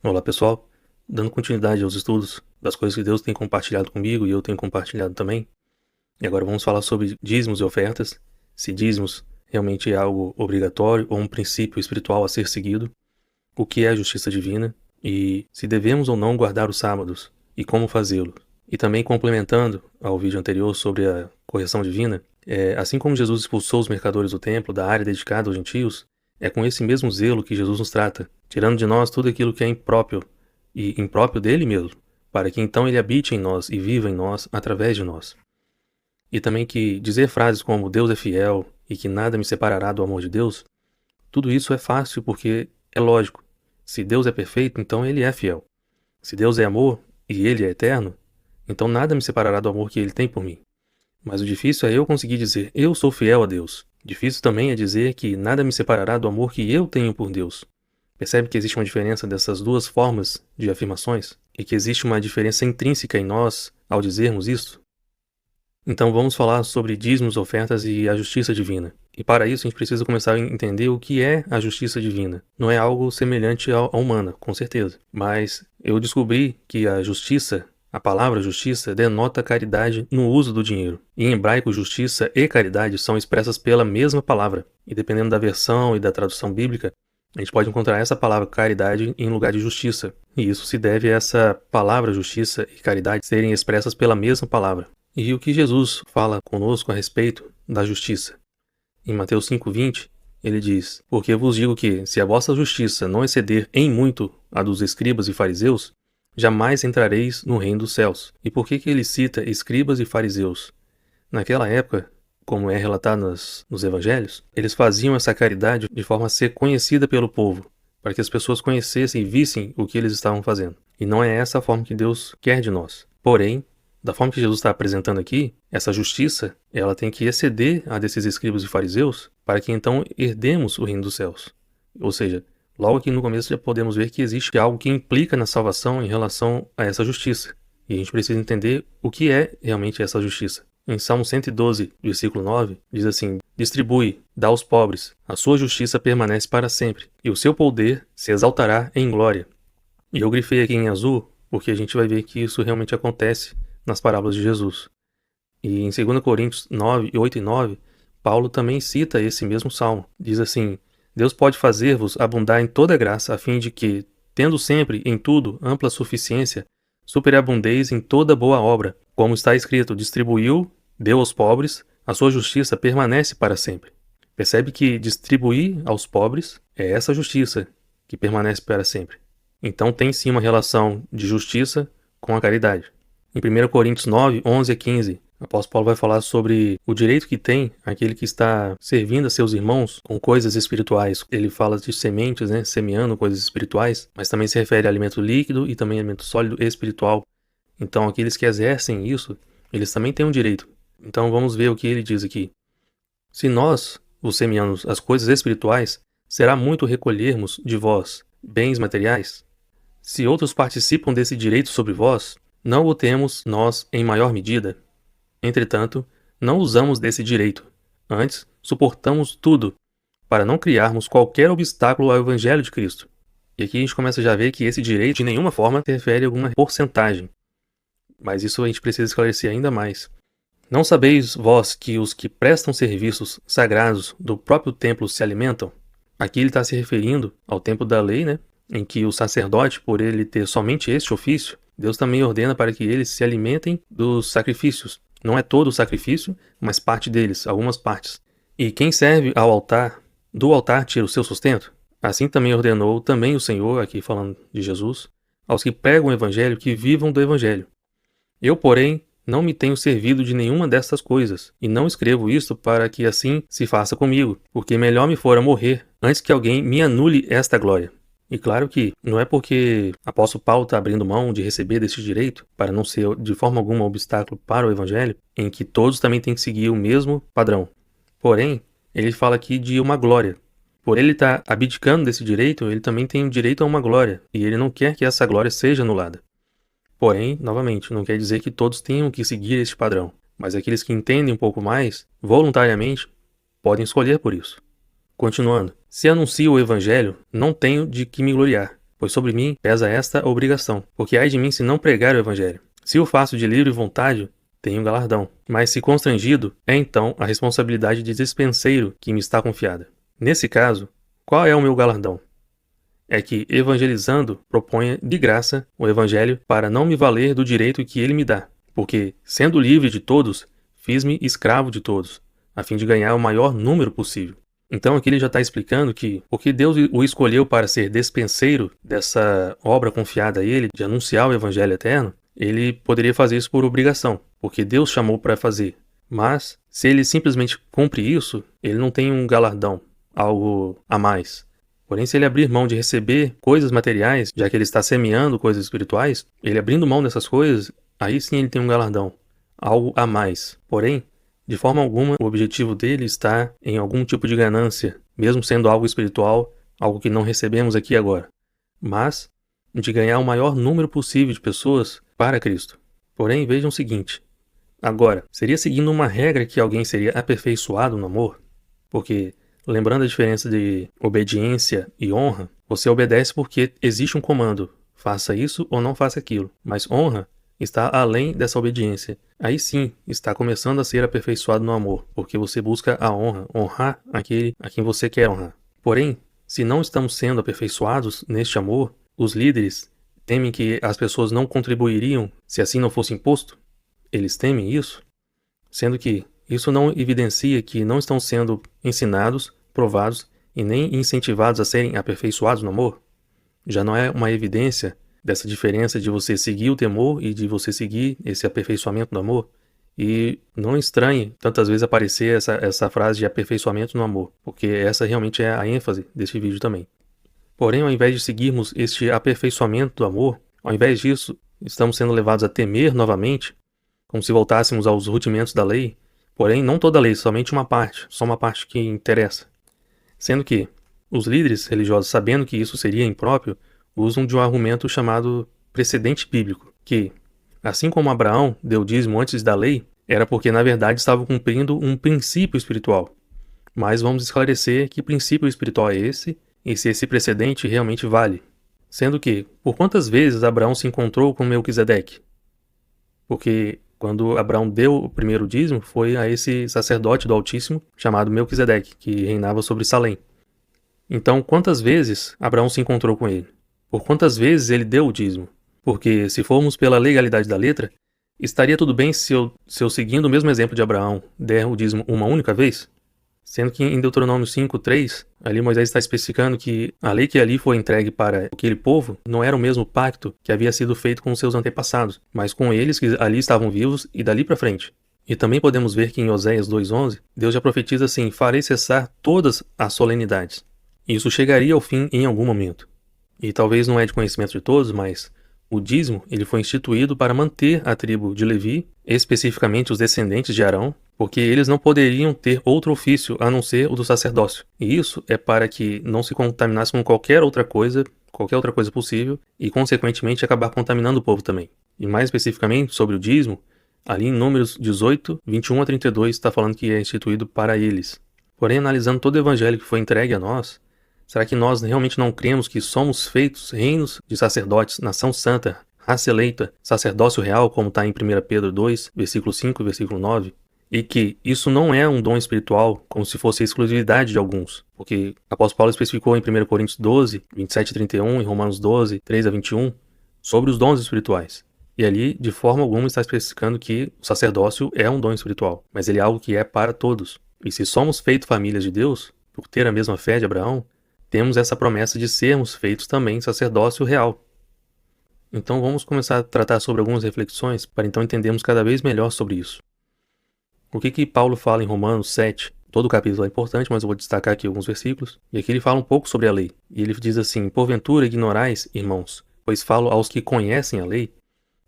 Olá pessoal, dando continuidade aos estudos das coisas que Deus tem compartilhado comigo e eu tenho compartilhado também. E agora vamos falar sobre dízimos e ofertas, se dízimos realmente é algo obrigatório ou um princípio espiritual a ser seguido, o que é a justiça divina e se devemos ou não guardar os sábados e como fazê-lo. E também complementando ao vídeo anterior sobre a correção divina, assim como Jesus expulsou os mercadores do templo da área dedicada aos gentios, é com esse mesmo zelo que Jesus nos trata, tirando de nós tudo aquilo que é impróprio e impróprio dele mesmo, para que então ele habite em nós e viva em nós através de nós. E também que dizer frases como Deus é fiel e que nada me separará do amor de Deus, tudo isso é fácil porque é lógico. Se Deus é perfeito, então ele é fiel. Se Deus é amor e ele é eterno, então nada me separará do amor que ele tem por mim. Mas o difícil é eu conseguir dizer, eu sou fiel a Deus. Difícil também é dizer que nada me separará do amor que eu tenho por Deus. Percebe que existe uma diferença dessas duas formas de afirmações? E que existe uma diferença intrínseca em nós ao dizermos isso? Então vamos falar sobre dízimos, ofertas e a justiça divina. E para isso a gente precisa começar a entender o que é a justiça divina. Não é algo semelhante à humana, com certeza. Mas eu descobri que a palavra justiça denota caridade no uso do dinheiro. Em hebraico, justiça e caridade são expressas pela mesma palavra. E dependendo da versão e da tradução bíblica, a gente pode encontrar essa palavra caridade em lugar de justiça. E isso se deve a essa palavra justiça e caridade serem expressas pela mesma palavra. E o que Jesus fala conosco a respeito da justiça? Em Mateus 5,20, ele diz: Porque vos digo que, se a vossa justiça não exceder em muito a dos escribas e fariseus, jamais entrareis no reino dos céus. E por que ele cita escribas e fariseus? Naquela época, como é relatado nos evangelhos, eles faziam essa caridade de forma a ser conhecida pelo povo, para que as pessoas conhecessem e vissem o que eles estavam fazendo. E não é essa a forma que Deus quer de nós. Porém, da forma que Jesus está apresentando aqui, essa justiça, ela tem que exceder a desses escribas e fariseus, para que então herdemos o reino dos céus. Ou seja, logo aqui no começo já podemos ver que existe algo que implica na salvação em relação a essa justiça. E a gente precisa entender o que é realmente essa justiça. Em Salmo 112, versículo 9, diz assim: Distribui, dá aos pobres, a sua justiça permanece para sempre, e o seu poder se exaltará em glória. E eu grifei aqui em azul, porque a gente vai ver que isso realmente acontece nas parábolas de Jesus. E em 2 Coríntios 9, 8 e 9, Paulo também cita esse mesmo salmo. Diz assim: Deus pode fazer-vos abundar em toda graça, a fim de que, tendo sempre em tudo ampla suficiência, superabundeis em toda boa obra. Como está escrito, distribuiu, deu aos pobres, a sua justiça permanece para sempre. Percebe que distribuir aos pobres é essa justiça que permanece para sempre. Então tem sim uma relação de justiça com a caridade. Em 1 Coríntios 9, 11 a 15, o apóstolo Paulo vai falar sobre o direito que tem aquele que está servindo a seus irmãos com coisas espirituais. Ele fala de sementes, semeando coisas espirituais, mas também se refere a alimento líquido e também a alimento sólido e espiritual. Então aqueles que exercem isso, eles também têm um direito. Então vamos ver o que ele diz aqui. Se nós vos semeamos as coisas espirituais, será muito recolhermos de vós bens materiais? Se outros participam desse direito sobre vós, não o temos nós em maior medida. Entretanto, não usamos desse direito. Antes, suportamos tudo, para não criarmos qualquer obstáculo ao Evangelho de Cristo. E aqui a gente começa já a ver que esse direito de nenhuma forma se refere a alguma porcentagem. Mas isso a gente precisa esclarecer ainda mais. Não sabeis vós que os que prestam serviços sagrados do próprio templo se alimentam? Aqui ele está se referindo ao tempo da lei, em que o sacerdote, por ele ter somente este ofício, Deus também ordena para que eles se alimentem dos sacrifícios. Não é todo o sacrifício, mas parte deles, algumas partes. E quem serve ao altar, do altar tira o seu sustento? Assim também ordenou também o Senhor, aqui falando de Jesus, aos que pregam o evangelho que vivam do evangelho. Eu, porém, não me tenho servido de nenhuma destas coisas, e não escrevo isto para que assim se faça comigo, porque melhor me fora morrer antes que alguém me anule esta glória. E claro que não é porque o apóstolo Paulo está abrindo mão de receber desse direito, para não ser de forma alguma um obstáculo para o evangelho, em que todos também têm que seguir o mesmo padrão. Porém, ele fala aqui de uma glória. Por ele estar abdicando desse direito, ele também tem o direito a uma glória, e ele não quer que essa glória seja anulada. Porém, novamente, não quer dizer que todos tenham que seguir este padrão, mas aqueles que entendem um pouco mais, voluntariamente, podem escolher por isso. Continuando, se anuncio o evangelho, não tenho de que me gloriar, pois sobre mim pesa esta obrigação, porque ai de mim se não pregar o evangelho. Se o faço de livre vontade, tenho galardão, mas se constrangido, é então a responsabilidade de dispenseiro que me está confiada. Nesse caso, qual é o meu galardão? É que, evangelizando, proponha de graça o evangelho para não me valer do direito que ele me dá, porque, sendo livre de todos, fiz-me escravo de todos, a fim de ganhar o maior número possível. Então aqui ele já está explicando que, porque Deus o escolheu para ser despenseiro dessa obra confiada a ele, de anunciar o evangelho eterno, ele poderia fazer isso por obrigação, porque Deus chamou para fazer. Mas, se ele simplesmente cumpre isso, ele não tem um galardão, algo a mais. Porém, se ele abrir mão de receber coisas materiais, já que ele está semeando coisas espirituais, ele abrindo mão dessas coisas, aí sim ele tem um galardão, algo a mais. Porém, de forma alguma, o objetivo dele está em algum tipo de ganância, mesmo sendo algo espiritual, algo que não recebemos aqui agora, mas de ganhar o maior número possível de pessoas para Cristo. Porém, vejam o seguinte, agora, seria seguindo uma regra que alguém seria aperfeiçoado no amor? Porque, lembrando a diferença de obediência e honra, você obedece porque existe um comando, faça isso ou não faça aquilo, mas honra está além dessa obediência. Aí sim, está começando a ser aperfeiçoado no amor, porque você busca a honra, honrar aquele a quem você quer honrar. Porém, se não estamos sendo aperfeiçoados neste amor, os líderes temem que as pessoas não contribuiriam se assim não fosse imposto? Eles temem isso? Sendo que isso não evidencia que não estão sendo ensinados, provados e nem incentivados a serem aperfeiçoados no amor? Já não é uma evidência dessa diferença de você seguir o temor e de você seguir esse aperfeiçoamento do amor? E não estranhe tantas vezes aparecer essa frase de aperfeiçoamento no amor, porque essa realmente é a ênfase deste vídeo também. Porém, ao invés de seguirmos este aperfeiçoamento do amor, ao invés disso, estamos sendo levados a temer novamente, como se voltássemos aos rudimentos da lei, porém não toda a lei, somente uma parte, só uma parte que interessa. Sendo que os líderes religiosos, sabendo que isso seria impróprio, usam de um argumento chamado precedente bíblico, que, assim como Abraão deu dízimo antes da lei, era porque na verdade estava cumprindo um princípio espiritual. Mas vamos esclarecer que princípio espiritual é esse, e se esse precedente realmente vale. Sendo que, por quantas vezes Abraão se encontrou com Melquisedeque? Porque quando Abraão deu o primeiro dízimo, foi a esse sacerdote do Altíssimo, chamado Melquisedeque, que reinava sobre Salém. Então, quantas vezes Abraão se encontrou com ele? Por quantas vezes ele deu o dízimo? Porque, se formos pela legalidade da letra, estaria tudo bem se eu seguindo o mesmo exemplo de Abraão, der o dízimo uma única vez? Sendo que em Deuteronômio 5:3, ali Moisés está especificando que a lei que ali foi entregue para aquele povo não era o mesmo pacto que havia sido feito com os seus antepassados, mas com eles que ali estavam vivos e dali para frente. E também podemos ver que em Oséias 2:11, Deus já profetiza assim: farei cessar todas as solenidades. E isso chegaria ao fim em algum momento. E talvez não é de conhecimento de todos, mas o dízimo ele foi instituído para manter a tribo de Levi, especificamente os descendentes de Arão, porque eles não poderiam ter outro ofício a não ser o do sacerdócio. E isso é para que não se contaminasse com qualquer outra coisa possível, e consequentemente acabar contaminando o povo também. E mais especificamente sobre o dízimo, ali em Números 18, 21 a 32 está falando que é instituído para eles. Porém, analisando todo o evangelho que foi entregue a nós, será que nós realmente não cremos que somos feitos reinos de sacerdotes, nação santa, raça eleita, sacerdócio real, como está em 1 Pedro 2, versículo 5 e versículo 9? E que isso não é um dom espiritual, como se fosse a exclusividade de alguns. Porque o apóstolo Paulo especificou em 1 Coríntios 12, 27 a 31, em Romanos 12, 3 a 21, sobre os dons espirituais. E ali, de forma alguma, está especificando que o sacerdócio é um dom espiritual, mas ele é algo que é para todos. E se somos feitos famílias de Deus, por ter a mesma fé de Abraão, temos essa promessa de sermos feitos também sacerdócio real. Então vamos começar a tratar sobre algumas reflexões para então entendermos cada vez melhor sobre isso. O que Paulo fala em Romanos 7? Todo o capítulo é importante, mas eu vou destacar aqui alguns versículos. E aqui ele fala um pouco sobre a lei. E ele diz assim: porventura ignorais, irmãos, pois falo aos que conhecem a lei,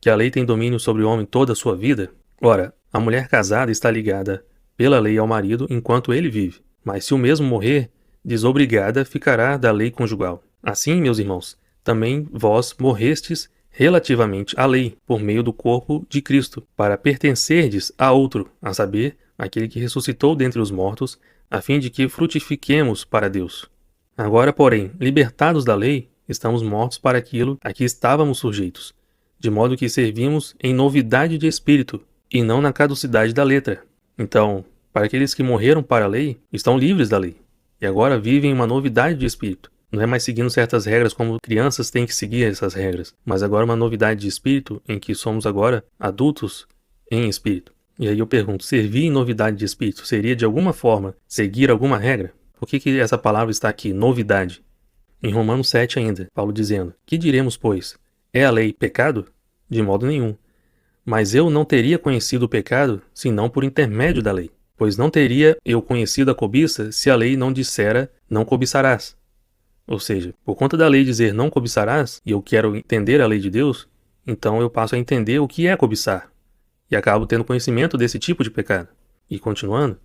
que a lei tem domínio sobre o homem toda a sua vida? Ora, a mulher casada está ligada pela lei ao marido enquanto ele vive. Mas se o mesmo morrer, desobrigada ficará da lei conjugal. Assim, meus irmãos, também vós morrestes relativamente à lei, por meio do corpo de Cristo, para pertencerdes a outro, a saber, aquele que ressuscitou dentre os mortos, a fim de que frutifiquemos para Deus. Agora, porém, libertados da lei, estamos mortos para aquilo a que estávamos sujeitos, de modo que servimos em novidade de espírito, e não na caducidade da letra. Então, para aqueles que morreram para a lei, estão livres da lei, e agora vivem uma novidade de espírito. Não é mais seguindo certas regras como crianças têm que seguir essas regras, mas agora uma novidade de espírito em que somos agora adultos em espírito. E aí eu pergunto, servir em novidade de espírito seria de alguma forma seguir alguma regra? Por que essa palavra está aqui, novidade? Em Romanos 7 ainda, Paulo dizendo, que diremos, pois? É a lei pecado? De modo nenhum. Mas eu não teria conhecido o pecado, senão por intermédio da lei. Pois não teria eu conhecido a cobiça, se a lei não dissera, não cobiçarás. Ou seja, por conta da lei dizer não cobiçarás, e eu quero entender a lei de Deus, então eu passo a entender o que é cobiçar. E acabo tendo conhecimento desse tipo de pecado. E continuando,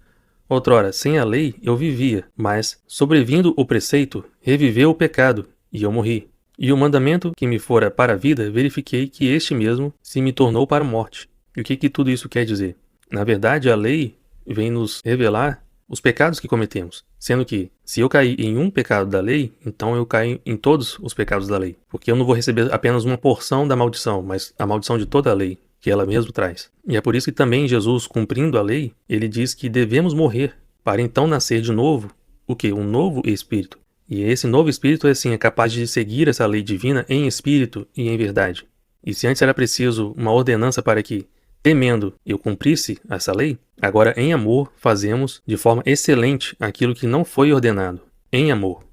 outrora, sem a lei eu vivia, mas, sobrevindo o preceito, reviveu o pecado, e eu morri. E o mandamento que me fora para a vida, verifiquei que este mesmo se me tornou para a morte. E o que tudo isso quer dizer? Na verdade, a lei vem nos revelar os pecados que cometemos, sendo que, se eu cair em um pecado da lei, então eu caio em todos os pecados da lei, porque eu não vou receber apenas uma porção da maldição, mas a maldição de toda a lei, que ela mesmo traz. E é por isso que também Jesus, cumprindo a lei, ele diz que devemos morrer, para então nascer de novo, o quê? Um novo espírito. E esse novo espírito, assim, é capaz de seguir essa lei divina em espírito e em verdade. E se antes era preciso uma ordenança para que, temendo, eu cumprisse essa lei, agora em amor fazemos de forma excelente aquilo que não foi ordenado, em amor.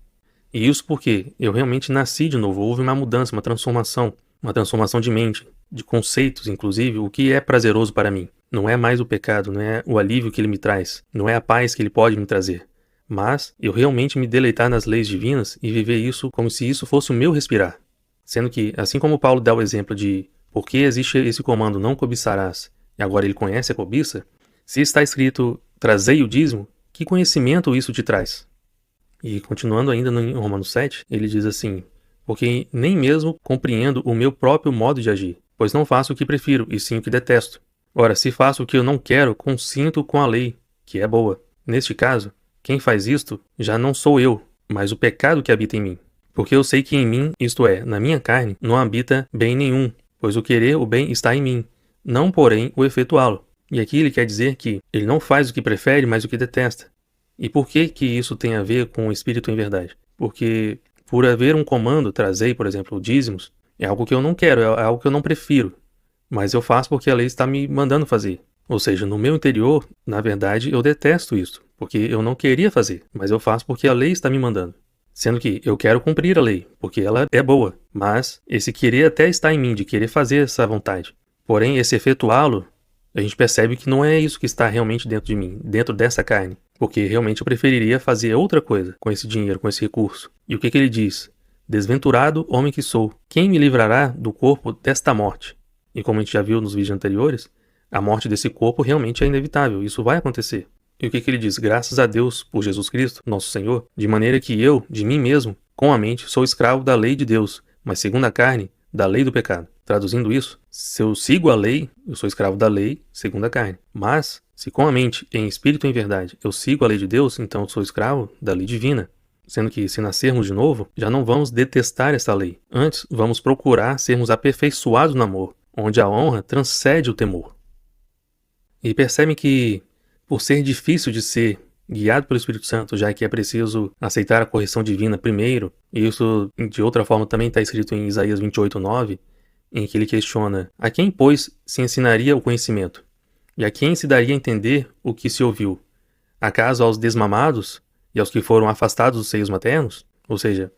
E isso porque eu realmente nasci de novo, houve uma mudança, uma transformação de mente, de conceitos, inclusive, o que é prazeroso para mim. Não é mais o pecado, não é o alívio que ele me traz, não é a paz que ele pode me trazer, mas eu realmente me deleitar nas leis divinas e viver isso como se isso fosse o meu respirar. Sendo que, assim como Paulo dá o exemplo de por que existe esse comando não cobiçarás, e agora ele conhece a cobiça, se está escrito trazei o dízimo, que conhecimento isso te traz? E continuando ainda em Romanos 7, ele diz assim, porque nem mesmo compreendo o meu próprio modo de agir, pois não faço o que prefiro, e sim o que detesto. Ora, se faço o que eu não quero, consinto com a lei, que é boa. Neste caso, quem faz isto já não sou eu, mas o pecado que habita em mim. Porque eu sei que em mim, isto é, na minha carne, não habita bem nenhum, pois o querer o bem está em mim, não porém o efetuá-lo. E aqui ele quer dizer que ele não faz o que prefere, mas o que detesta. E por que isso tem a ver com o espírito em verdade? Porque por haver um comando, trazei, por exemplo, dízimos, é algo que eu não quero, é algo que eu não prefiro, mas eu faço porque a lei está me mandando fazer. Ou seja, no meu interior, na verdade, eu detesto isso, porque eu não queria fazer, mas eu faço porque a lei está me mandando. Sendo que eu quero cumprir a lei, porque ela é boa, mas esse querer até está em mim, de querer fazer essa vontade. Porém, esse efetuá-lo, a gente percebe que não é isso que está realmente dentro de mim, dentro dessa carne. Porque realmente eu preferiria fazer outra coisa com esse dinheiro, com esse recurso. E o que ele diz? Desventurado homem que sou, quem me livrará do corpo desta morte? E como a gente já viu nos vídeos anteriores, a morte desse corpo realmente é inevitável, isso vai acontecer. E o que ele diz? Graças a Deus por Jesus Cristo, nosso Senhor, de maneira que eu, de mim mesmo, com a mente, sou escravo da lei de Deus, mas segundo a carne, da lei do pecado. Traduzindo isso, se eu sigo a lei, eu sou escravo da lei, segundo a carne. Mas, se com a mente, em espírito e em verdade, eu sigo a lei de Deus, então eu sou escravo da lei divina. Sendo que, se nascermos de novo, já não vamos detestar essa lei. Antes, vamos procurar sermos aperfeiçoados no amor, onde a honra transcende o temor. E percebem que, por ser difícil de ser guiado pelo Espírito Santo, já que é preciso aceitar a correção divina primeiro, e isso de outra forma também está escrito em Isaías 28:9, em que ele questiona: a quem, pois, se ensinaria o conhecimento? E a quem se daria a entender o que se ouviu? Acaso aos desmamados e aos que foram afastados dos seios maternos? Ou seja,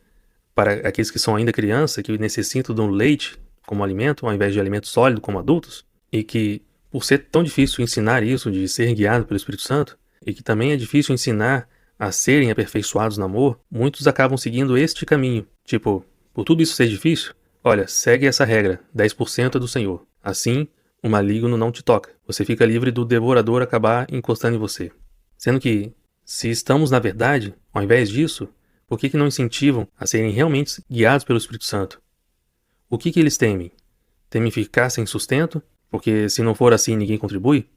para aqueles que são ainda criança, que necessitam de um leite como alimento, ao invés de alimento sólido como adultos, e que, por ser tão difícil ensinar isso, de ser guiado pelo Espírito Santo, e que também é difícil ensinar a serem aperfeiçoados no amor, muitos acabam seguindo este caminho. Tipo, por tudo isso ser difícil, olha, segue essa regra, 10% é do Senhor. Assim, o maligno não te toca. Você fica livre do devorador acabar encostando em você. Sendo que, se estamos na verdade, ao invés disso, por que não incentivam a serem realmente guiados pelo Espírito Santo? O que eles temem? Temem ficar sem sustento? Porque se não for assim, ninguém contribui?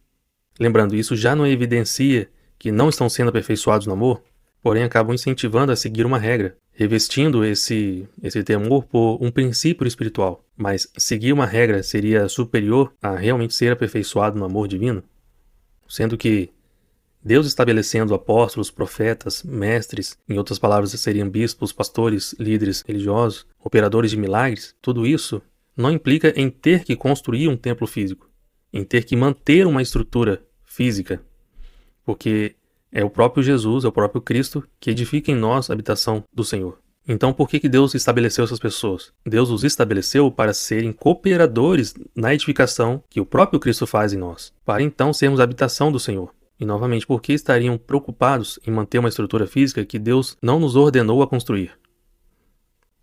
Lembrando, isso já não evidencia que não estão sendo aperfeiçoados no amor, porém acabam incentivando a seguir uma regra. revestindo esse temor por um princípio espiritual. Mas seguir uma regra seria superior a realmente ser aperfeiçoado no amor divino? Sendo que Deus estabelecendo apóstolos, profetas, mestres, em outras palavras seriam bispos, pastores, líderes religiosos, operadores de milagres, tudo isso não implica em ter que construir um templo físico, em ter que manter uma estrutura física, porque é o próprio Jesus, é o próprio Cristo que edifica em nós a habitação do Senhor. Então por que Deus estabeleceu essas pessoas? Deus os estabeleceu para serem cooperadores na edificação que o próprio Cristo faz em nós, para então sermos a habitação do Senhor. E novamente, por que estariam preocupados em manter uma estrutura física que Deus não nos ordenou a construir?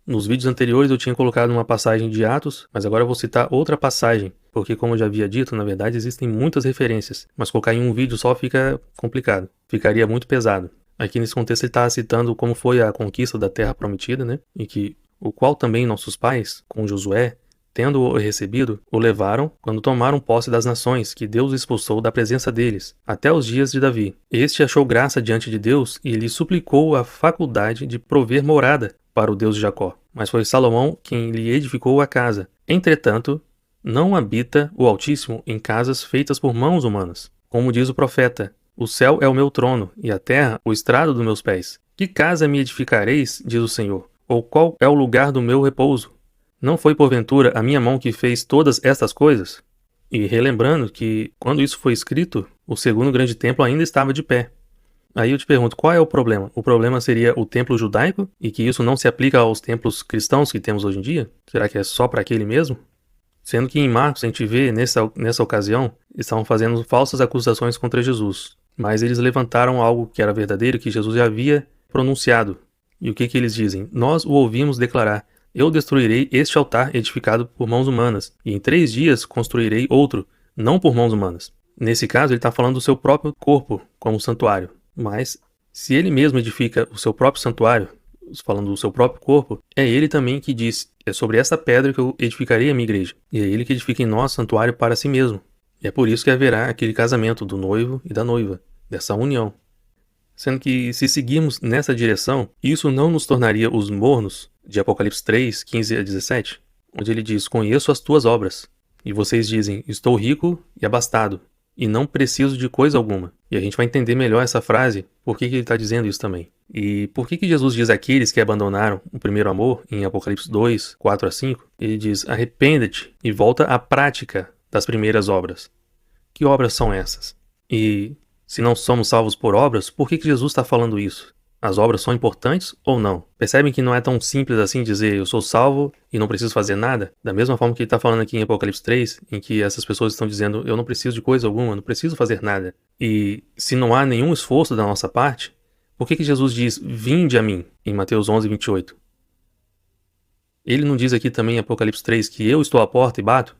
Nos vídeos anteriores eu tinha colocado uma passagem de Atos, mas agora eu vou citar outra passagem, porque como eu já havia dito, na verdade existem muitas referências, mas colocar em um vídeo só fica complicado, ficaria muito pesado. Aqui nesse contexto ele está citando como foi a conquista da Terra Prometida, né? E que o qual também nossos pais, com Josué, tendo-o recebido, o levaram quando tomaram posse das nações, que Deus expulsou da presença deles, até os dias de Davi. Este achou graça diante de Deus e lhe suplicou a faculdade de prover morada para o Deus de Jacó. Mas foi Salomão quem lhe edificou a casa. Entretanto, não habita o Altíssimo em casas feitas por mãos humanas. Como diz o profeta, o céu é o meu trono, e a terra o estrado dos meus pés. Que casa me edificareis, diz o Senhor? Ou qual é o lugar do meu repouso? Não foi porventura a minha mão que fez todas estas coisas? E relembrando que, quando isso foi escrito, o segundo grande templo ainda estava de pé. Aí eu te pergunto, qual é o problema? O problema seria o templo judaico? E que isso não se aplica aos templos cristãos que temos hoje em dia? Será que é só para aquele mesmo? Sendo que em Marcos a gente vê, nessa ocasião, estavam fazendo falsas acusações contra Jesus. Mas eles levantaram algo que era verdadeiro, que Jesus já havia pronunciado. E o que eles dizem? Nós o ouvimos declarar: eu destruirei este altar edificado por mãos humanas, e em 3 dias construirei outro, não por mãos humanas. Nesse caso, ele está falando do seu próprio corpo como santuário. Mas, se ele mesmo edifica o seu próprio santuário, falando do seu próprio corpo, é ele também que diz: é sobre essa pedra que eu edificarei a minha igreja. E é ele que edifica em nós santuário para si mesmo. E é por isso que haverá aquele casamento do noivo e da noiva, dessa união. Sendo que, se seguirmos nessa direção, isso não nos tornaria os mornos de Apocalipse 3, 15 a 17, onde ele diz: conheço as tuas obras. E vocês dizem: estou rico e abastado, e não preciso de coisa alguma. E a gente vai entender melhor essa frase, por que ele está dizendo isso também. E por que Jesus diz àqueles que abandonaram o primeiro amor, em Apocalipse 2, 4 a 5, ele diz: arrependa-te e volta à prática das primeiras obras. Que obras são essas? E se não somos salvos por obras, por que Jesus está falando isso? As obras são importantes ou não? Percebem que não é tão simples assim dizer eu sou salvo e não preciso fazer nada? Da mesma forma que ele está falando aqui em Apocalipse 3, em que essas pessoas estão dizendo eu não preciso de coisa alguma, não preciso fazer nada. E se não há nenhum esforço da nossa parte, por que Jesus diz vinde a mim em Mateus 11, 28? Ele não diz aqui também em Apocalipse 3 que eu estou à porta e bato?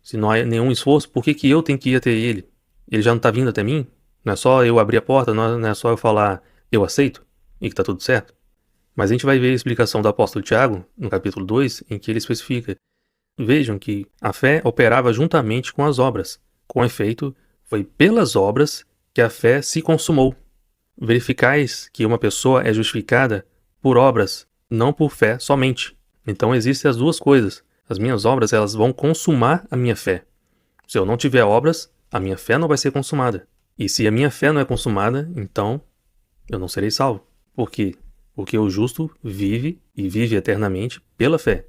Se não há nenhum esforço, por que eu tenho que ir até ele? Ele já não está vindo até mim? Não é só eu abrir a porta, não é só eu falar eu aceito e que está tudo certo? Mas a gente vai ver a explicação do apóstolo Tiago, no capítulo 2, em que ele especifica: vejam que a fé operava juntamente com as obras. Com efeito, foi pelas obras que a fé se consumou. Verificais que uma pessoa é justificada por obras, não por fé somente. Então existem as duas coisas. As minhas obras, elas vão consumar a minha fé. Se eu não tiver obras, a minha fé não vai ser consumada. E se a minha fé não é consumada, então eu não serei salvo. Por quê? Porque o justo vive e vive eternamente pela fé.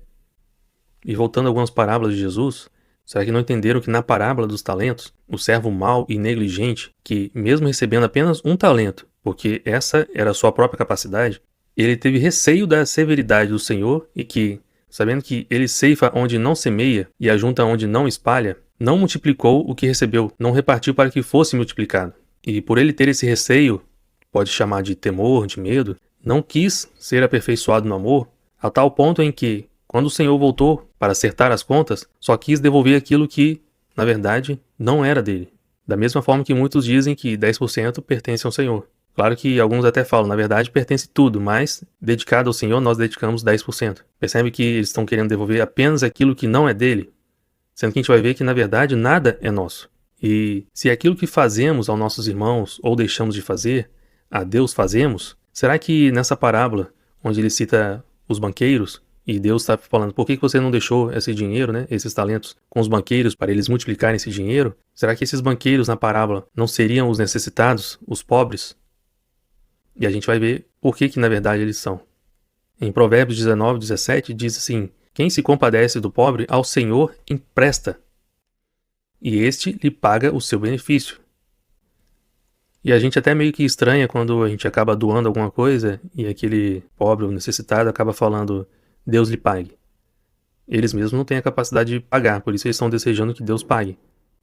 E voltando a algumas parábolas de Jesus, será que não entenderam que na parábola dos talentos, o servo mau e negligente, que mesmo recebendo apenas um talento, porque essa era a sua própria capacidade, ele teve receio da severidade do Senhor e que, sabendo que ele ceifa onde não semeia e ajunta onde não espalha, não multiplicou o que recebeu, não repartiu para que fosse multiplicado. E por ele ter esse receio, pode chamar de temor, de medo, não quis ser aperfeiçoado no amor, a tal ponto em que, quando o Senhor voltou para acertar as contas, só quis devolver aquilo que, na verdade, não era dele. Da mesma forma que muitos dizem que 10% pertence ao Senhor. Claro que alguns até falam, na verdade pertence tudo, mas dedicado ao Senhor nós dedicamos 10%. Percebe que eles estão querendo devolver apenas aquilo que não é dele? Sendo que a gente vai ver que na verdade nada é nosso. E se aquilo que fazemos aos nossos irmãos ou deixamos de fazer, a Deus fazemos, será que nessa parábola onde ele cita os banqueiros, e Deus está falando, por que você não deixou esse dinheiro, né, esses talentos, com os banqueiros para eles multiplicarem esse dinheiro? Será que esses banqueiros na parábola não seriam os necessitados, os pobres? E a gente vai ver por que na verdade eles são. Em Provérbios 19, 17 diz assim, quem se compadece do pobre, ao Senhor empresta, e este lhe paga o seu benefício. E a gente até meio que estranha quando a gente acaba doando alguma coisa e aquele pobre ou necessitado acaba falando, Deus lhe pague. Eles mesmos não têm a capacidade de pagar, por isso eles estão desejando que Deus pague.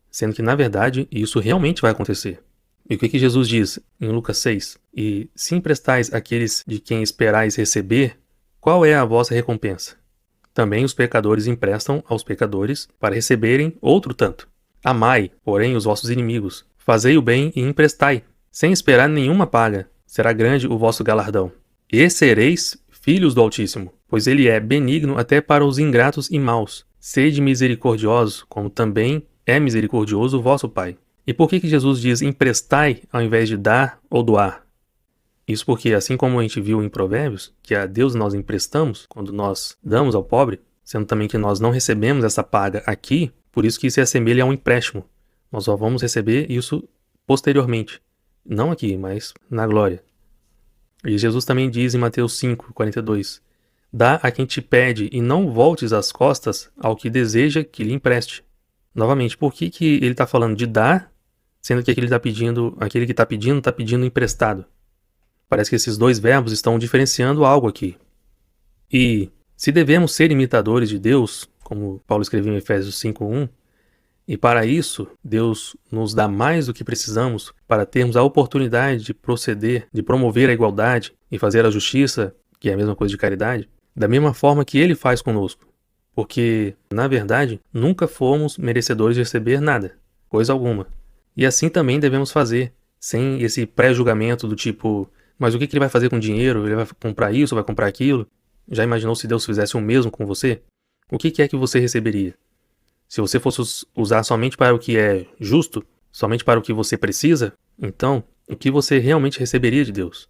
Sendo que, na verdade, isso realmente vai acontecer. E o que Jesus diz em Lucas 6? E se emprestais àqueles de quem esperais receber, qual é a vossa recompensa? Também os pecadores emprestam aos pecadores para receberem outro tanto. Amai, porém, os vossos inimigos. Fazei o bem e emprestai, sem esperar nenhuma paga. Será grande o vosso galardão. E sereis filhos do Altíssimo, pois ele é benigno até para os ingratos e maus. Sede misericordiosos, como também é misericordioso o vosso Pai. E por que Jesus diz emprestai ao invés de dar ou doar? Isso porque, assim como a gente viu em Provérbios, que a Deus nós emprestamos quando nós damos ao pobre, sendo também que nós não recebemos essa paga aqui, por isso que se assemelha a um empréstimo. Nós só vamos receber isso posteriormente. Não aqui, mas na glória. E Jesus também diz em Mateus 5, 42, dá a quem te pede e não voltes as costas ao que deseja que lhe empreste. Novamente, por que ele está falando de dar, sendo que aquele que está pedindo emprestado? Parece que esses dois verbos estão diferenciando algo aqui. E se devemos ser imitadores de Deus, como Paulo escreveu em Efésios 5:1, e para isso Deus nos dá mais do que precisamos para termos a oportunidade de proceder, de promover a igualdade e fazer a justiça, que é a mesma coisa de caridade, da mesma forma que Ele faz conosco. Porque, na verdade, nunca fomos merecedores de receber nada, coisa alguma. E assim também devemos fazer, sem esse pré-julgamento do tipo, mas o que ele vai fazer com o dinheiro? Ele vai comprar isso, vai comprar aquilo? Já imaginou se Deus fizesse o mesmo com você? O que é que você receberia? Se você fosse usar somente para o que é justo, somente para o que você precisa, então, o que você realmente receberia de Deus?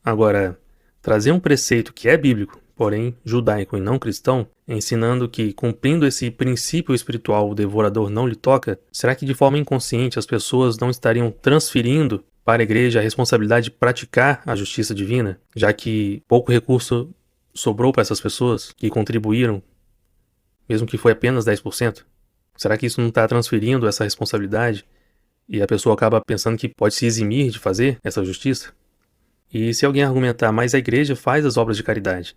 Agora, trazer um preceito que é bíblico, porém judaico e não cristão, ensinando que, cumprindo esse princípio espiritual, o devorador não lhe toca, será que de forma inconsciente as pessoas não estariam transferindo para a igreja a responsabilidade de praticar a justiça divina, já que pouco recurso sobrou para essas pessoas que contribuíram, mesmo que foi apenas 10%? Será que isso não está transferindo essa responsabilidade e a pessoa acaba pensando que pode se eximir de fazer essa justiça? E se alguém argumentar, mas a igreja faz as obras de caridade,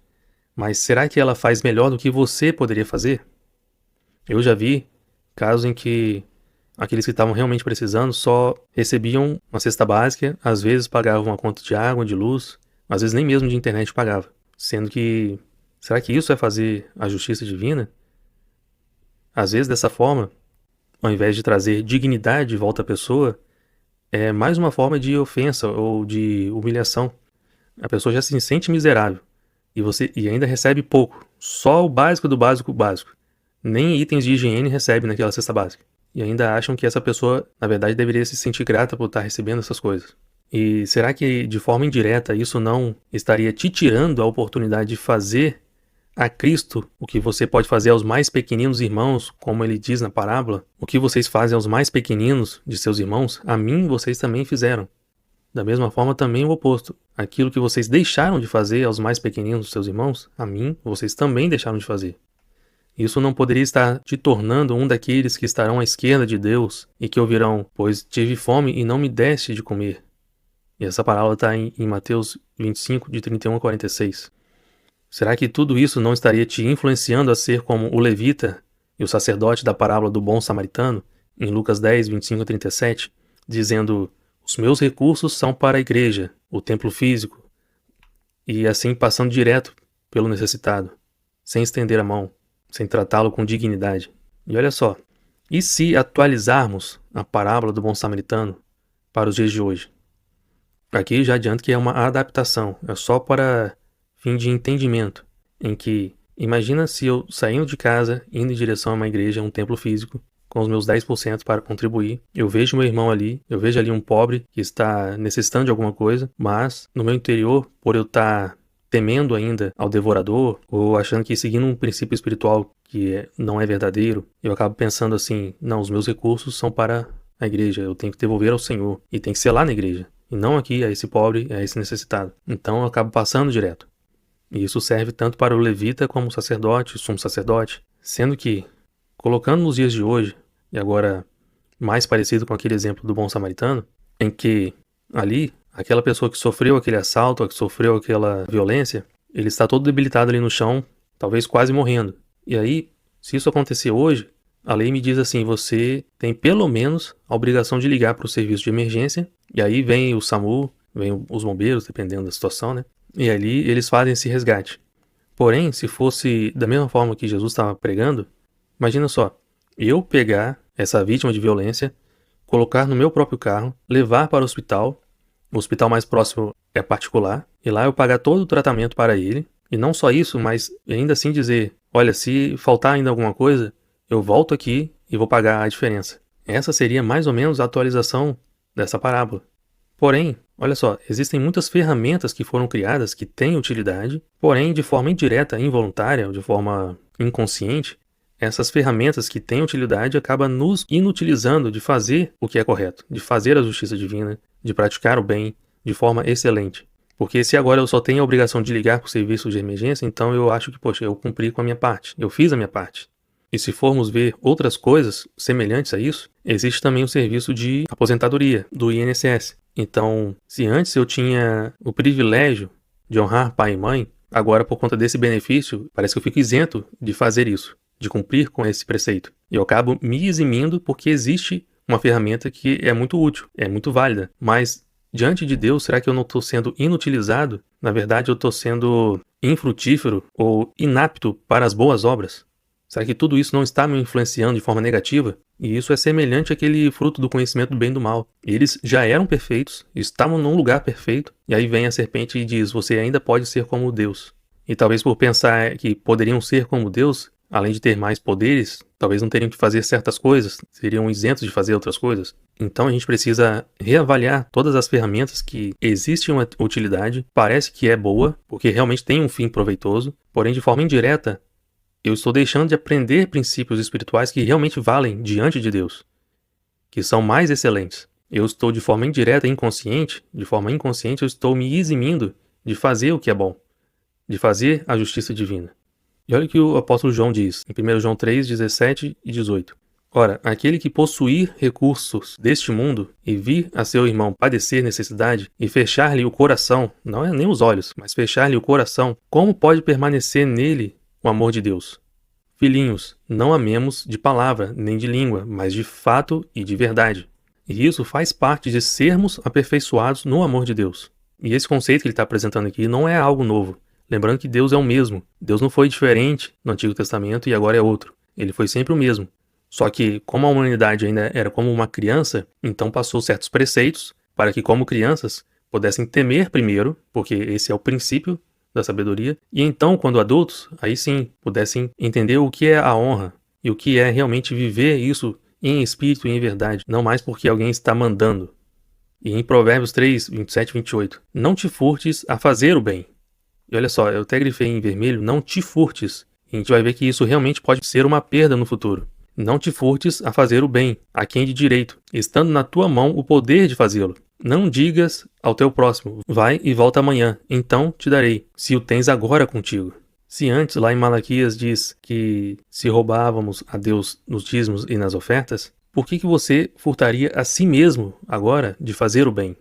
mas será que ela faz melhor do que você poderia fazer? Eu já vi casos em que aqueles que estavam realmente precisando só recebiam uma cesta básica, às vezes pagavam uma conta de água, de luz, às vezes nem mesmo de internet pagava. Sendo que, será que isso é fazer a justiça divina? Às vezes, dessa forma, ao invés de trazer dignidade de volta à pessoa, é mais uma forma de ofensa ou de humilhação. A pessoa já se sente miserável e ainda recebe pouco, só o básico do básico básico. Nem itens de higiene recebe naquela cesta básica. E ainda acham que essa pessoa, na verdade, deveria se sentir grata por estar recebendo essas coisas. E será que, de forma indireta, isso não estaria te tirando a oportunidade de fazer a Cristo o que você pode fazer aos mais pequeninos irmãos, como ele diz na parábola? O que vocês fazem aos mais pequeninos de seus irmãos, a mim vocês também fizeram. Da mesma forma, também o oposto. Aquilo que vocês deixaram de fazer aos mais pequeninos dos seus irmãos, a mim vocês também deixaram de fazer. Isso não poderia estar te tornando um daqueles que estarão à esquerda de Deus e que ouvirão, pois tive fome e não me deste de comer. E essa parábola está em Mateus 25, de 31 a 46. Será que tudo isso não estaria te influenciando a ser como o levita e o sacerdote da parábola do bom samaritano, em Lucas 10, 25 a 37, dizendo, os meus recursos são para a igreja, o templo físico, e assim passando direto pelo necessitado, sem estender a mão, sem tratá-lo com dignidade. E olha só, e se atualizarmos a parábola do bom samaritano para os dias de hoje? Aqui já adianto que é uma adaptação, é só para fim de entendimento, em que, imagina se eu saindo de casa, indo em direção a uma igreja, a um templo físico, com os meus 10% para contribuir, eu vejo meu irmão ali, eu vejo ali um pobre que está necessitando de alguma coisa, mas no meu interior, por eu estar temendo ainda ao devorador, ou achando que seguindo um princípio espiritual que não é verdadeiro, eu acabo pensando assim, não, os meus recursos são para a igreja, eu tenho que devolver ao Senhor, e tem que ser lá na igreja, e não aqui a esse pobre, a esse necessitado. Então eu acabo passando direto. E isso serve tanto para o levita como o sacerdote, o sumo sacerdote, sendo que, colocando nos dias de hoje, e agora mais parecido com aquele exemplo do bom samaritano, em que ali, aquela pessoa que sofreu aquele assalto, que sofreu aquela violência, ele está todo debilitado ali no chão, talvez quase morrendo. E aí, se isso acontecer hoje, a lei me diz assim, você tem pelo menos a obrigação de ligar para o serviço de emergência, e aí vem o SAMU, vem os bombeiros, dependendo da situação, né? E ali eles fazem esse resgate. Porém, se fosse da mesma forma que Jesus estava pregando, imagina só, eu pegar essa vítima de violência, colocar no meu próprio carro, levar para o hospital mais próximo é particular, e lá eu pagar todo o tratamento para ele, e não só isso, mas ainda assim dizer, olha, se faltar ainda alguma coisa, eu volto aqui e vou pagar a diferença. Essa seria mais ou menos a atualização dessa parábola. Porém, olha só, existem muitas ferramentas que foram criadas que têm utilidade, porém de forma indireta, involuntária, ou de forma inconsciente, essas ferramentas que têm utilidade acabam nos inutilizando de fazer o que é correto, de fazer a justiça divina, de praticar o bem de forma excelente. Porque se agora eu só tenho a obrigação de ligar para o serviço de emergência, então eu acho que, poxa, eu cumpri com a minha parte, eu fiz a minha parte. E se formos ver outras coisas semelhantes a isso, existe também o serviço de aposentadoria, do INSS. Então, se antes eu tinha o privilégio de honrar pai e mãe, agora por conta desse benefício, parece que eu fico isento de fazer isso, de cumprir com esse preceito. E eu acabo me eximindo porque existe uma ferramenta que é muito útil, é muito válida. Mas, diante de Deus, será que eu não estou sendo inutilizado? Na verdade, eu estou sendo infrutífero ou inapto para as boas obras? Será que tudo isso não está me influenciando de forma negativa? E isso é semelhante àquele fruto do conhecimento do bem e do mal. Eles já eram perfeitos, estavam num lugar perfeito, e aí vem a serpente e diz, você ainda pode ser como Deus. E talvez por pensar que poderiam ser como Deus, além de ter mais poderes, talvez não teriam que fazer certas coisas, seriam isentos de fazer outras coisas. Então a gente precisa reavaliar todas as ferramentas que existem uma utilidade, parece que é boa, porque realmente tem um fim proveitoso, porém de forma indireta, eu estou deixando de aprender princípios espirituais que realmente valem diante de Deus, que são mais excelentes. Eu estou de forma indireta, de forma inconsciente, eu estou me eximindo de fazer o que é bom, de fazer a justiça divina. E olha o que o apóstolo João diz, em 1 João 3, 17 e 18. Ora, aquele que possuir recursos deste mundo e vir a seu irmão padecer necessidade e fechar-lhe o coração, não é nem os olhos, mas fechar-lhe o coração, como pode permanecer nele o amor de Deus? Filhinhos, não amemos de palavra nem de língua, mas de fato e de verdade. E isso faz parte de sermos aperfeiçoados no amor de Deus. E esse conceito que ele está apresentando aqui não é algo novo. Lembrando que Deus é o mesmo. Deus não foi diferente no Antigo Testamento e agora é outro. Ele foi sempre o mesmo. Só que, como a humanidade ainda era como uma criança, então passou certos preceitos para que, como crianças, pudessem temer primeiro, porque esse é o princípio da sabedoria, e então, quando adultos, aí sim, pudessem entender o que é a honra e o que é realmente viver isso em espírito e em verdade, não mais porque alguém está mandando. E em Provérbios 3, 27 e 28, não te furtes a fazer o bem. E olha só, eu até grifei em vermelho, não te furtes. E a gente vai ver que isso realmente pode ser uma perda no futuro. Não te furtes a fazer o bem, a quem de direito, estando na tua mão o poder de fazê-lo. Não digas ao teu próximo, vai e volta amanhã, então te darei, se o tens agora contigo. Se antes, lá em Malaquias diz que se roubávamos a Deus nos dízimos e nas ofertas, por que você furtaria a si mesmo agora de fazer o bem?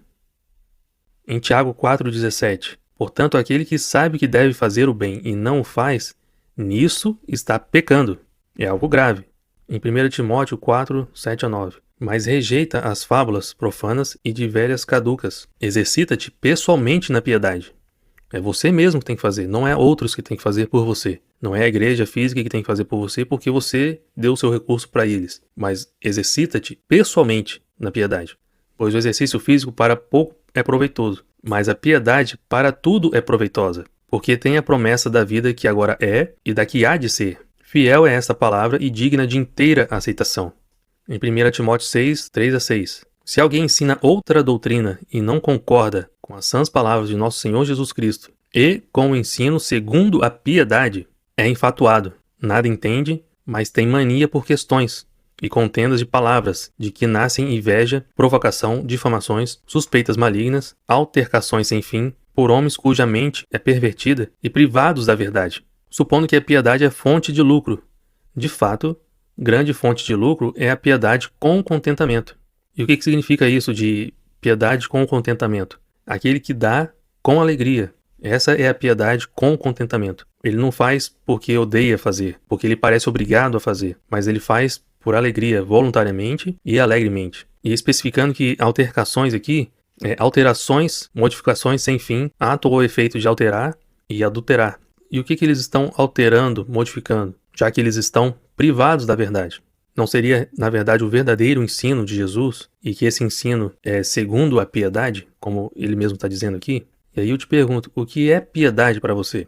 Em Tiago 4,17, portanto, aquele que sabe que deve fazer o bem e não o faz, nisso está pecando. É algo grave. Em 1 Timóteo 4, 7 a 9. Mas rejeita as fábulas profanas e de velhas caducas. Exercita-te pessoalmente na piedade. É você mesmo que tem que fazer, não é outros que tem que fazer por você. Não é a igreja física que tem que fazer por você porque você deu o seu recurso para eles. Mas exercita-te pessoalmente na piedade. Pois o exercício físico para pouco é proveitoso, mas a piedade para tudo é proveitosa. Porque tem a promessa da vida que agora é e da que há de ser. Fiel é esta palavra e digna de inteira aceitação. Em 1 Timóteo 6, 3 a 6. Se alguém ensina outra doutrina e não concorda com as sãs palavras de nosso Senhor Jesus Cristo E, com o ensino segundo a piedade, é enfatuado, nada entende, mas tem mania por questões e contendas de palavras, de que nascem inveja, provocação, difamações, suspeitas malignas, altercações sem fim, por homens cuja mente é pervertida e privados da verdade, supondo que a piedade é fonte de lucro. De fato, grande fonte de lucro é a piedade com contentamento. E o que significa isso de piedade com contentamento? Aquele que dá com alegria. Essa é a piedade com contentamento. Ele não faz porque odeia fazer, porque ele parece obrigado a fazer, mas ele faz por alegria, voluntariamente e alegremente. E especificando que altercações aqui é alterações, modificações sem fim, ato ou efeito de alterar e adulterar. E o que eles estão alterando, modificando, já que eles estão privados da verdade? Não seria, na verdade, o verdadeiro ensino de Jesus, e que esse ensino é segundo a piedade, como ele mesmo está dizendo aqui? E aí eu te pergunto, o que é piedade para você?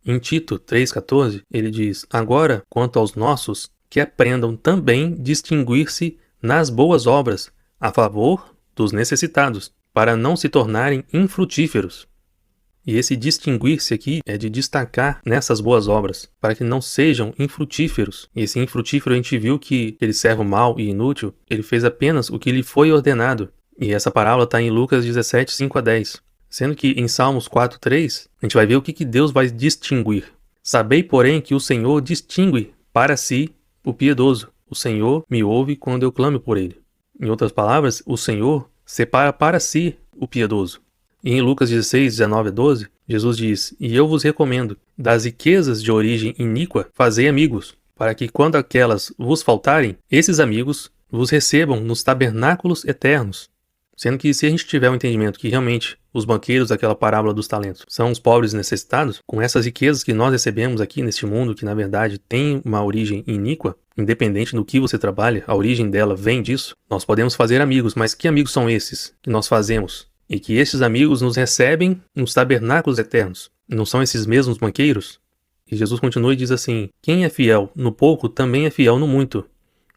Em Tito 3,14, ele diz: agora, quanto aos nossos, que aprendam também distinguir-se nas boas obras, a favor dos necessitados, para não se tornarem infrutíferos. E esse distinguir-se aqui é de destacar nessas boas obras, para que não sejam infrutíferos. E esse infrutífero a gente viu que ele servo mau e inútil, ele fez apenas o que lhe foi ordenado. E essa parábola está em Lucas 17, 5-10. Sendo que em Salmos 4:3, a gente vai ver o que Deus vai distinguir. Sabei, porém, que o Senhor distingue para si o piedoso. O Senhor me ouve quando eu clamo por ele. Em outras palavras, o Senhor separa para si o piedoso. E em Lucas 16, 19-12, Jesus diz: e eu vos recomendo, das riquezas de origem iníqua, fazei amigos, para que quando aquelas vos faltarem, esses amigos vos recebam nos tabernáculos eternos. Sendo que se a gente tiver o entendimento que realmente os banqueiros daquela parábola dos talentos são os pobres necessitados, com essas riquezas que nós recebemos aqui neste mundo, que na verdade tem uma origem iníqua, independente do que você trabalha, a origem dela vem disso, nós podemos fazer amigos. Mas que amigos são esses que nós fazemos? E que esses amigos nos recebem nos tabernáculos eternos. Não são esses mesmos banqueiros? E Jesus continua e diz assim: quem é fiel no pouco também é fiel no muito.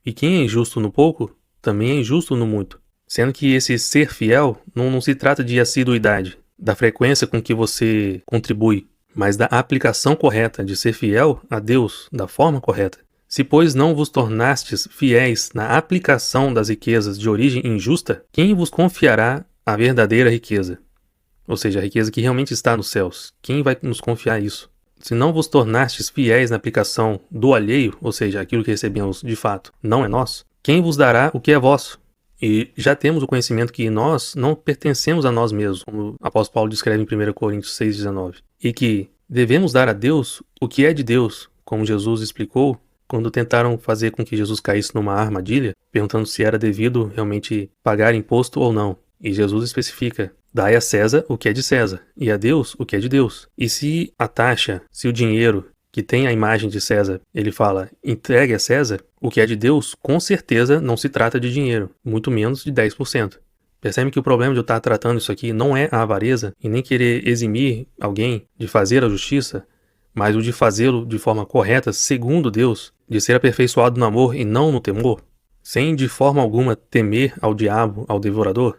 E quem é injusto no pouco também é injusto no muito. Sendo que esse ser fiel não se trata de assiduidade, da frequência com que você contribui, mas da aplicação correta, de ser fiel a Deus da forma correta. Se, pois, não vos tornastes fiéis na aplicação das riquezas de origem injusta, quem vos confiará a verdadeira riqueza? Ou seja, a riqueza que realmente está nos céus. Quem vai nos confiar isso? Se não vos tornastes fiéis na aplicação do alheio, ou seja, aquilo que recebemos de fato não é nosso, quem vos dará o que é vosso? E já temos o conhecimento que nós não pertencemos a nós mesmos, como o apóstolo Paulo descreve em 1 Coríntios 6,19. E que devemos dar a Deus o que é de Deus, como Jesus explicou quando tentaram fazer com que Jesus caísse numa armadilha, perguntando se era devido realmente pagar imposto ou não. E Jesus especifica: dai a César o que é de César, e a Deus o que é de Deus. E se a taxa, se o dinheiro que tem a imagem de César, ele fala, entregue a César, o que é de Deus, com certeza não se trata de dinheiro, muito menos de 10%. Percebe que o problema de eu estar tratando isso aqui não é a avareza e nem querer eximir alguém de fazer a justiça, mas o de fazê-lo de forma correta, segundo Deus, de ser aperfeiçoado no amor e não no temor, sem de forma alguma temer ao diabo, ao devorador,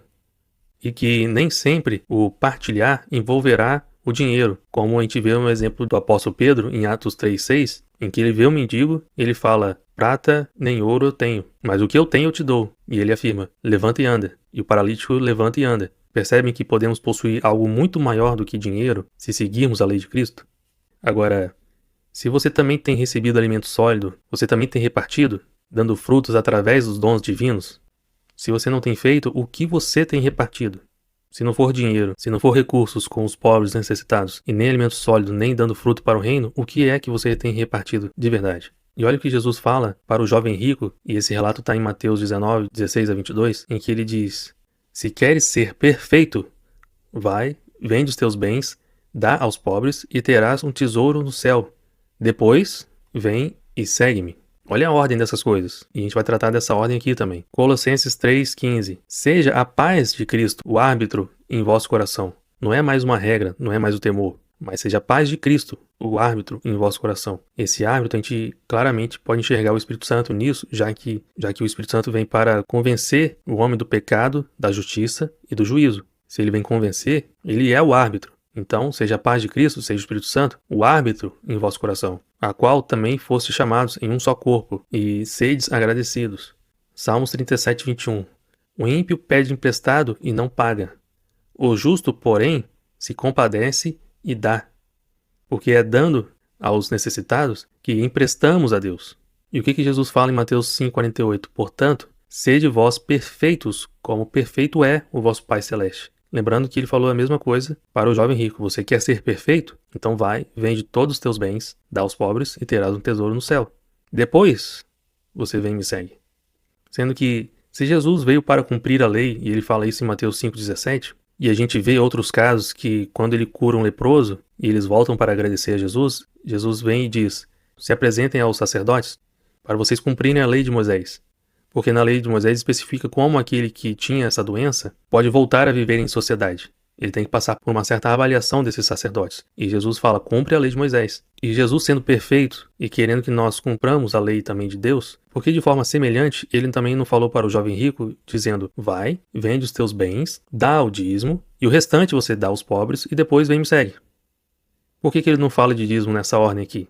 e que nem sempre o partilhar envolverá o dinheiro, como a gente vê no exemplo do apóstolo Pedro em Atos 3,6, em que ele vê o mendigo e ele fala: prata nem ouro eu tenho, mas o que eu tenho eu te dou. E ele afirma: levanta e anda. E o paralítico levanta e anda. Percebem que podemos possuir algo muito maior do que dinheiro se seguirmos a lei de Cristo? Agora, se você também tem recebido alimento sólido, você também tem repartido, dando frutos através dos dons divinos? Se você não tem feito, o que você tem repartido? Se não for dinheiro, se não for recursos com os pobres necessitados, e nem alimento sólido, nem dando fruto para o reino, o que é que você tem repartido de verdade? E olha o que Jesus fala para o jovem rico, e esse relato está em Mateus 19, 16-22, em que ele diz: se queres ser perfeito, vai, vende os teus bens, dá aos pobres, e terás um tesouro no céu. Depois, vem e segue-me. Olha a ordem dessas coisas, e a gente vai tratar dessa ordem aqui também. Colossenses 3,15. Seja a paz de Cristo o árbitro em vosso coração. Não é mais uma regra, não é mais o temor, mas seja a paz de Cristo o árbitro em vosso coração. Esse árbitro, a gente claramente pode enxergar o Espírito Santo nisso, já que o Espírito Santo vem para convencer o homem do pecado, da justiça e do juízo. Se ele vem convencer, ele é o árbitro. Então, seja a paz de Cristo, seja o Espírito Santo, o árbitro em vosso coração, a qual também foste chamados em um só corpo, e sedes agradecidos. Salmos 37, 21. O ímpio pede emprestado e não paga. O justo, porém, se compadece e dá. Porque é dando aos necessitados que emprestamos a Deus. E o que Jesus fala em Mateus 5,48? Portanto, sede vós perfeitos, como perfeito é o vosso Pai Celeste. Lembrando que ele falou a mesma coisa para o jovem rico. Você quer ser perfeito? Então vai, vende todos os teus bens, dá aos pobres e terás um tesouro no céu. Depois, você vem e me segue. Sendo que, se Jesus veio para cumprir a lei, e ele fala isso em Mateus 5,17, e a gente vê outros casos que, quando ele cura um leproso, e eles voltam para agradecer a Jesus, Jesus vem e diz, se apresentem aos sacerdotes, para vocês cumprirem a lei de Moisés. Porque na lei de Moisés especifica como aquele que tinha essa doença pode voltar a viver em sociedade. Ele tem que passar por uma certa avaliação desses sacerdotes. E Jesus fala, cumpre a lei de Moisés. E Jesus sendo perfeito e querendo que nós cumpramos a lei também de Deus, porque de forma semelhante, ele também não falou para o jovem rico, dizendo, vai, vende os teus bens, dá o dízimo, e o restante você dá aos pobres, e depois vem e me segue. Por que ele não fala de dízimo nessa ordem aqui?